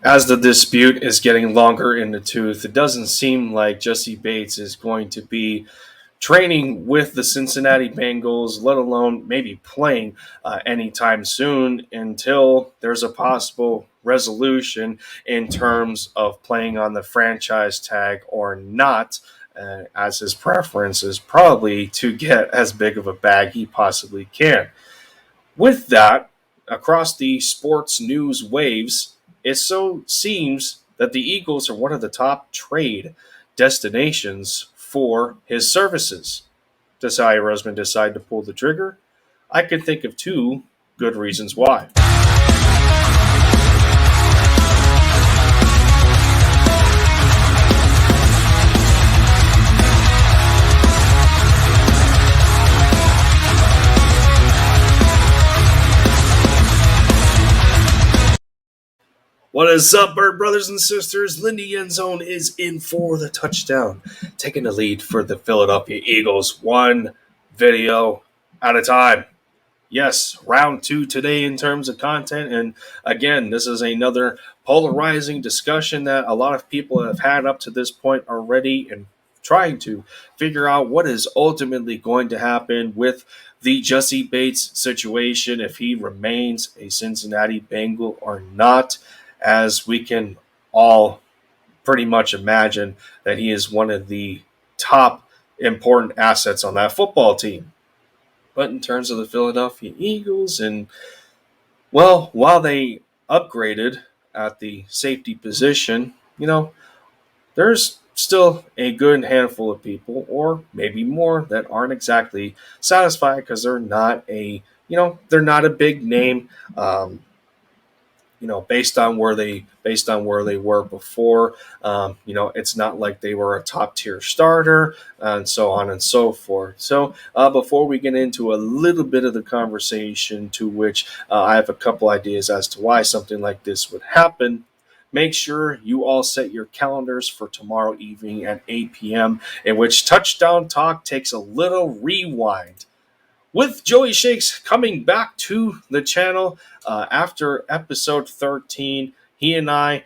As the dispute is getting longer in the tooth, it doesn't seem like Jesse Bates is going to be training with the Cincinnati Bengals, let alone maybe playing anytime soon until there's a possible resolution in terms of playing on the franchise tag or not, as his preference is probably to get as big of a bag he possibly can. With that, across the sports news waves, it so seems that the Eagles are one of the top trade destinations for his services. Does Howie Roseman decide to pull the trigger? I can think of two good reasons why. What is up, Bird brothers and sisters? Lindy Endzone is in for the touchdown, taking the lead for the Philadelphia Eagles, one video at a time. Yes, round two today in terms of content. And again, this is another polarizing discussion that a lot of people have had up to this point already and trying to figure out what is ultimately going to happen with the Jesse Bates situation, if he remains a Cincinnati Bengal or not, as we can all pretty much imagine that he is one of the top important assets on that football team. But in terms of the Philadelphia Eagles, and well, while they upgraded at the safety position, there's still a good handful of people, or maybe more, that aren't exactly satisfied because they're not a big name. Based on where they were before. It's not like they were a top tier starter and so on and so forth. So before we get into a little bit of the conversation, to which I have a couple ideas as to why something like this would happen. Make sure you all set your calendars for tomorrow evening at 8 p.m., in which Touchdown Talk takes a little rewind with Joey Shakes coming back to the channel after episode 13. He and I,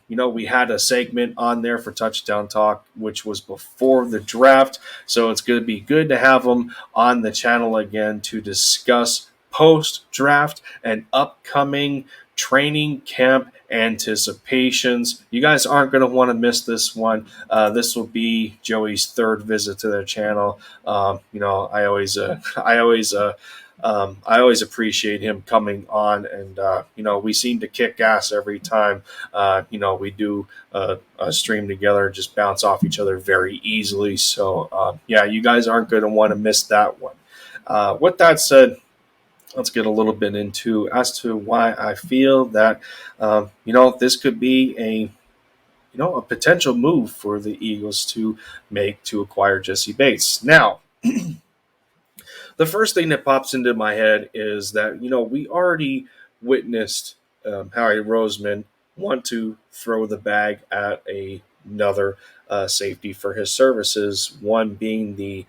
we had a segment on there for Touchdown Talk, which was before the draft. So it's going to be good to have him on the channel again to discuss post-draft and upcoming training camp anticipations. You guys aren't going to want to miss this one. This will be Joey's third visit to their channel. I always appreciate him coming on, and we seem to kick ass every time. We do a stream together and just bounce off each other very easily. So you guys aren't going to want to miss that one. With that said, let's get a little bit into as to why I feel that this could be a potential move for the Eagles to make to acquire Jesse Bates. Now, the first thing that pops into my head is that we already witnessed Howie Roseman want to throw the bag at another safety for his services. One being the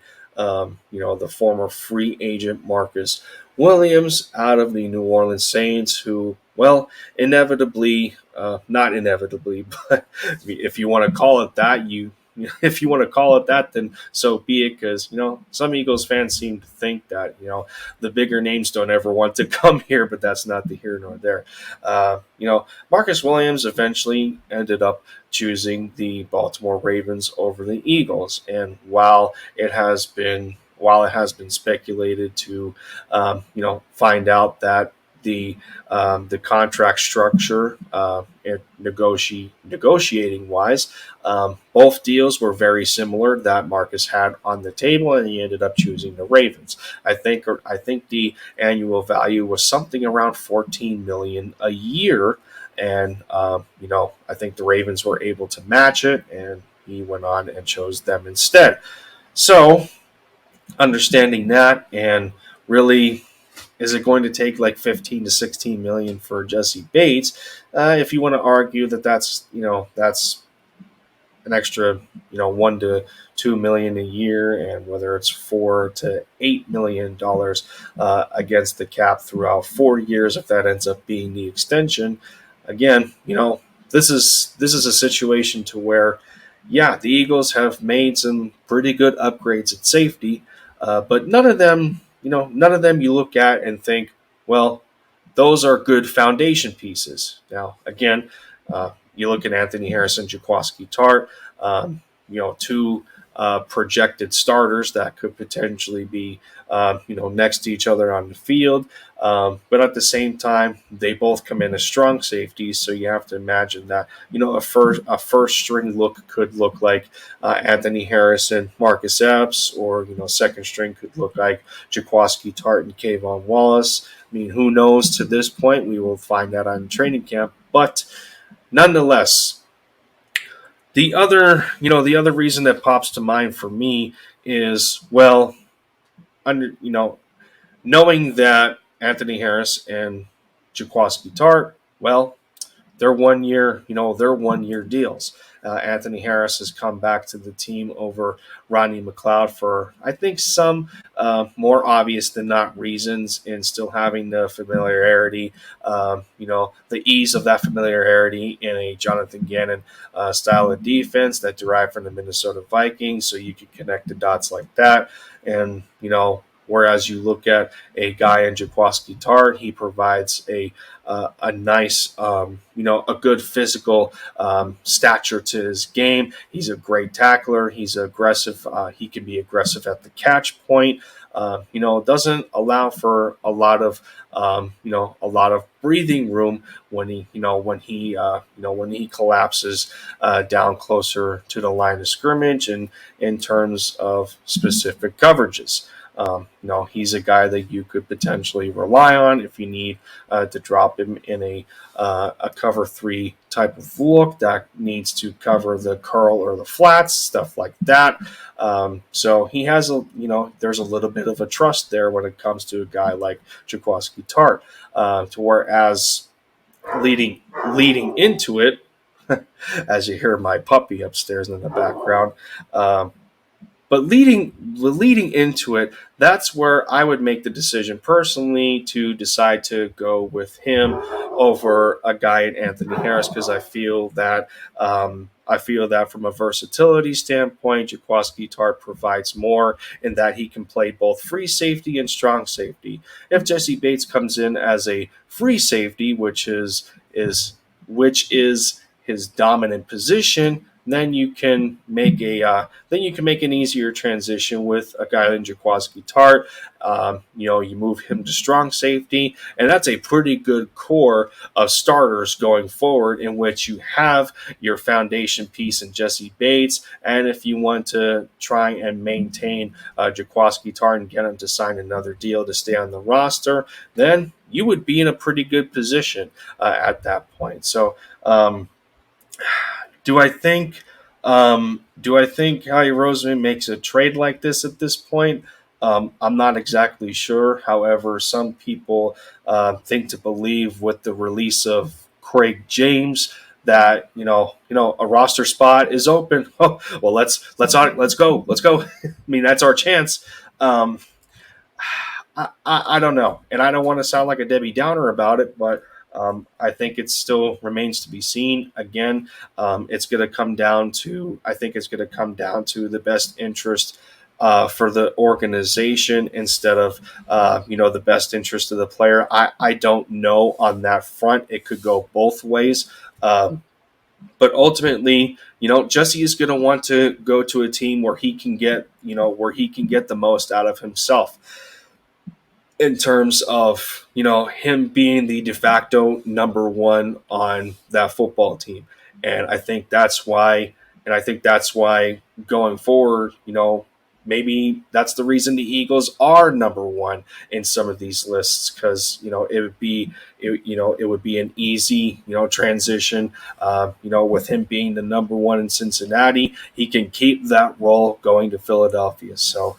former free agent Marcus Williams out of the New Orleans Saints, who, well, inevitably, not inevitably, but if you want to call it that, if you want to call it that, then so be it, because, some Eagles fans seem to think that, the bigger names don't ever want to come here, but that's not the here nor there. Marcus Williams eventually ended up choosing the Baltimore Ravens over the Eagles. And while it has been speculated to, find out that the contract structure, negotiating wise, both deals were very similar that Marcus had on the table, and he ended up choosing the Ravens. I think the annual value was something around $14 million a year, and I think the Ravens were able to match it, and he went on and chose them instead. So, understanding that, and really, is it going to take like 15 to 16 million for Jesse Bates? If you want to argue that that's an extra 1 to 2 million a year, and whether it's $4 to $8 million against the cap throughout 4 years, if that ends up being the extension, again, this is a situation to where, yeah, the Eagles have made some pretty good upgrades at safety, but none of them you look at and think, well, those are good foundation pieces. Now, again, you look at Anthony Harrison, Jaquaski Tart, two projected starters that could potentially be, next to each other on the field. But at the same time, they both come in as strong safeties, so you have to imagine that a first string look could look like Anthony Harrison, Marcus Epps, or second string could look like Jaquaski Tart and Kayvon Wallace. I mean, who knows? To this point, we will find out on training camp. But nonetheless, the other reason that pops to mind for me is, well, knowing that Anthony Harris and Jaquaski Tart, well, they're 1 year deals. Anthony Harris has come back to the team over Ronnie McLeod for, I think, some more obvious than not reasons, in still having the familiarity, the ease of that familiarity in a Jonathan Gannon style of defense that derived from the Minnesota Vikings. So you can connect the dots like that. And, whereas you look at a guy in Jaquaski Tart, he provides a nice, a good physical stature to his game. He's a great tackler. He's aggressive. He can be aggressive at the catch point. Doesn't allow for a lot of breathing room when he collapses down closer to the line of scrimmage, and in terms of specific coverages. He's a guy that you could potentially rely on if you need to drop him in a cover three type of look that needs to cover the curl or the flats, stuff like that. So he has there's a little bit of a trust there when it comes to a guy like Jaquaski Tart. To whereas leading into it, as you hear my puppy upstairs in the background. But leading into it, that's where I would make the decision personally to decide to go with him over a guy in Anthony Harris, because I feel that from a versatility standpoint, Jaquaski Tart provides more in that he can play both free safety and strong safety. If Jesse Bates comes in as a free safety, which is his dominant position, then you can make an easier transition with a guy like Jaquaski Tart. You move him to strong safety, and that's a pretty good core of starters going forward, in which you have your foundation piece in Jesse Bates. And if you want to try and maintain Jaquaski Tart and get him to sign another deal to stay on the roster, then you would be in a pretty good position at that point. So. Do I think Howie Roseman makes a trade like this at this point? I'm not exactly sure. However, some people think to believe with the release of Craig James that a roster spot is open. Oh, well, let's go. I mean, that's our chance. I don't know, and I don't want to sound like a Debbie Downer about it, but I think it still remains to be seen. Again, it's going to come down to the best interest for the organization instead of the best interest of the player. I don't know on that front. It could go both ways. But ultimately, Jesse is going to want to go to a team where he can get the most out of himself, in terms of him being the de facto number one on that football team. And I think that's why going forward, maybe that's the reason the Eagles are number one in some of these lists, because it would be an easy transition. With him being the number one in Cincinnati, he can keep that role going to Philadelphia. So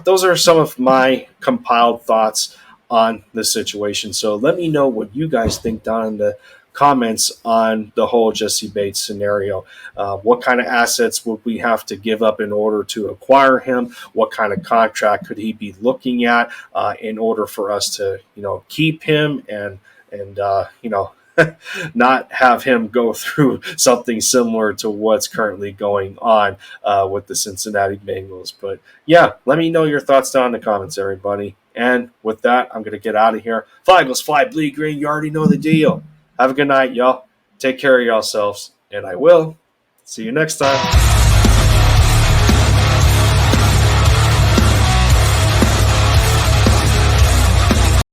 those are some of my compiled thoughts on the situation. So let me know what you guys think down in the comments on the whole Jesse Bates scenario. What kind of assets would we have to give up in order to acquire him? What kind of contract could he be looking at in order for us to keep him and not have him go through something similar to what's currently going on with the Cincinnati Bengals. But yeah, let me know your thoughts down in the comments, everybody. And with that, I'm going to get out of here. Fly, Eagles, fly, bleed green. You already know the deal. Have a good night, y'all. Take care of yourselves, and I will see you next time.